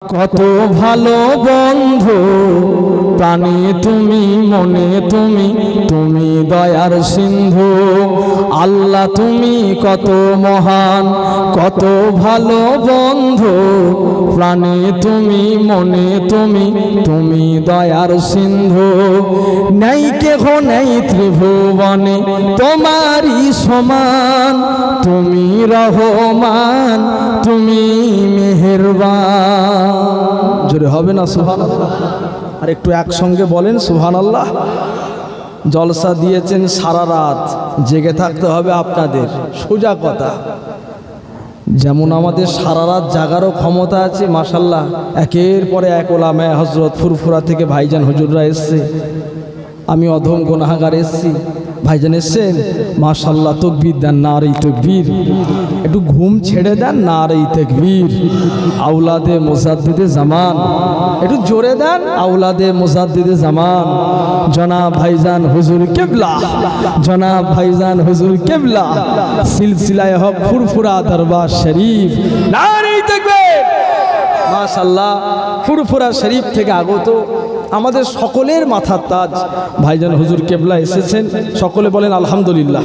কত ভালো বন্ধু প্রাণে তুমি, মনে তুমি, তুমি দয়ার সিন্ধু। আল্লাহ তুমি কত মহান, কত ভালো বন্ধু প্রাণে তুমি, মনে তুমি, তুমি দয়ার সিন্ধু। নেই কেহ নেই ত্রিভুবনে তোমারই সমান, তুমি রহমান, তুমি মেহেরবান। জোরে হবে না সুবহানাল্লাহ? আর একটু একসঙ্গে বলেন সুবহানাল্লাহ। জলসা দিয়েছেন সারা রাত, জেগে থাকতে হবে আপনাদের, সোজা কথা। যেমন আমাদের সারা রাত জাগারও ক্ষমতা আছে মাশাআল্লাহ, একের পরে এক ওলামায়ে হযরত ফুরফুরা থেকে ভাইজান হুজুররা এসছে, আমি অধম গুনাহগার এসছি, ভাইজান এসছেন, মাশাআল্লাহ তাকবীর দেন, নারে তাকবীর। একটু ঘুম ছেড়ে দেন, নারে তাকবীর। আওলাদে মুজাদ্দিদে জামান, একটু জোরে দেন, আওলাদে মুজাদ্দিদে জামান। জনাব ভাইজান হুজুর কিবলা, জনাব ভাইজান হুজুর কিবলা, সিলসিলায়ে হক ফুরফুরা দরবার শরীফ, নারে তাকবীর। মাশাআল্লাহ ফুরফুরা শরীফ থেকে আগত আমাদের সকলের মাথার তাজ ভাইজান হুজুর কেবলা এসেছেন। সকলে বলেন আলহামদুলিল্লাহ,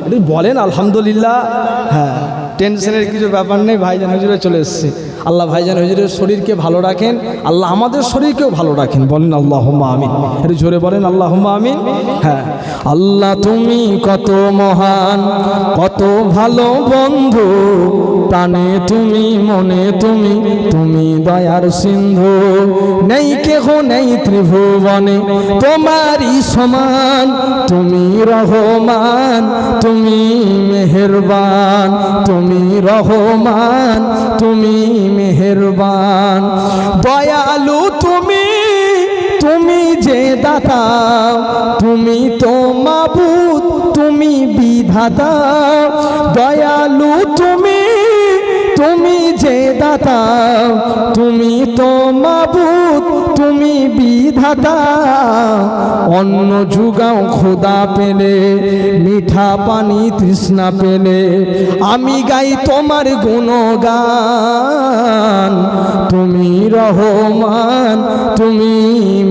একটু বলেন আলহামদুলিল্লাহ। হ্যাঁ, টেনশনের কিছু ব্যাপার নেই, ভাইজান হুজুরে চলে এসছে। আল্লাহ ভাইজান হুজুরের শরীরকে ভালো রাখেন, আল্লাহ আমাদের শরীরকেও ভালো রাখেন, বলেন আল্লাহুম্মা আমিন। একটু জোরে বলেন আল্লাহুম্মা আমিন। হ্যাঁ, আল্লাহ তুমি কত মহান, কত ভালো বন্ধু প্রাণে তুমি, মনে তুমি, তুমি দয়ার সিন্ধু। নেই কেহ নেই ত্রিভুবনে তোমারই সমান, তুমি রহমান, তুমি মেহেরবান, তুমি রহমান, তুমি মেহেরবান। দয়ালু তুমি, তুমি যে দাতা, তুমি তো মাবুদ, তুমি বিধাতা। দয়ালু তুমি, তুমি যে দাতা, তুমি তো মাবুদ, তুমি বিধাতা। অন্ন যুগাও খোদা পেলে, মিঠা পানি তৃষ্ণা পেলে, আমি গাই তোমার গুণগান। তুমি রহমান, তুমি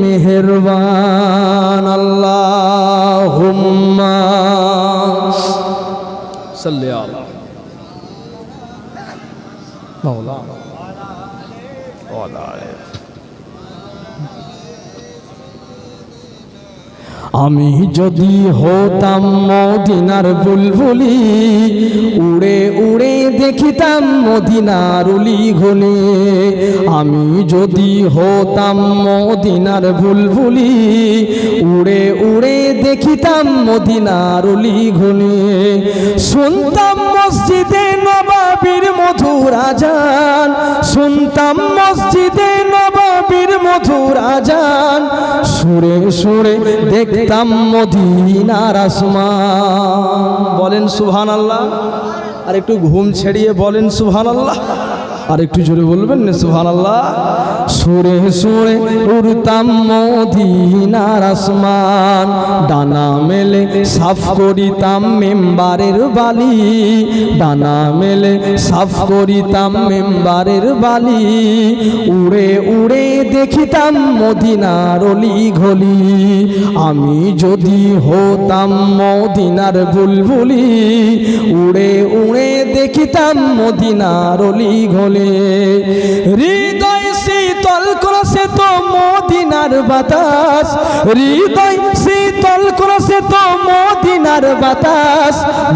মেহেরবান। আল্লাহুম্মা সাল্লি আলা মাওলানা ওয়ালা আলিহি। আমি যদি হতাম মদিনার বুলবুলি, উড়ে উড়ে দেখিতাম মদিনার অলি গলি। আমি যদি হতাম মদিনার বুলবুলি, উড়ে উড়ে দেখিতাম মদিনার অলি গলি। শুনতাম মসজিদে নবাবির মধুর আজান, শুনতাম মসজিদে নবাবির মধুর আজান। সুরে সুরে দেখতাম মদিনার আসমান, বলেন সুবহানাল্লাহ। আর একটু ঘুম ছেড়িয়ে বলেন সুবহানাল্লাহ, আর একটু জোরে বলবেন না সুবহানাল্লাহ। সুরে সুরে উড়তাম মদিনার আসমান, ডানা মেলে সাফ করিতাম মেম্বারের বালি, ডানা মেলে সাফ করিতাম মেম্বারের বালি। উড়ে উড়ে দেখিতাম মদিনার অলি গলি। আমি যদি হতাম মদিনার বুলবুলি, উড়ে উড়ে দেখিতাম মদিনার অলি গলি। হৃদয় শীতল করেছে তো মদিনার বাতাস, হৃদয় শীতল করেছে তো মদিনার বাতাস।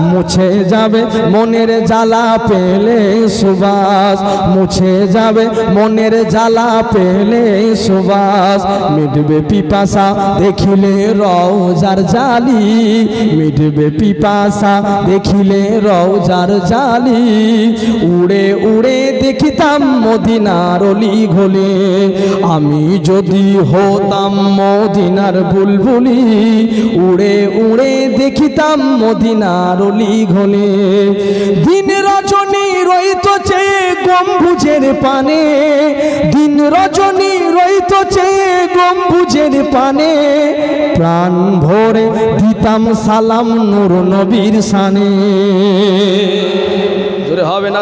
মুছে যাবে মনের জ্বালা পেলে সুবাস, মুছে যাবে মনের জ্বালা পেলে সুবাস। মিটবে পিপাসা দেখিলে রওজার জালি, মিটবে পিপাসা দেখিলে রওজার জালি। উড়ে উড়ে দেখিতাম মদিনার অলি গলি। আমি যদি হতাম মদিনার বুলবুলি, উড়ে উড়ে দেখিতাম মদিনার অলি গলি। দিন রজনী রইতো চেয়ে গম্বুজের পানে, দিন রজনী রইতো চেয়ে গম্বুজের পানে। প্রাণ ভরে দিতাম সালাম নূর নবীর শানে। জোরে হবে না?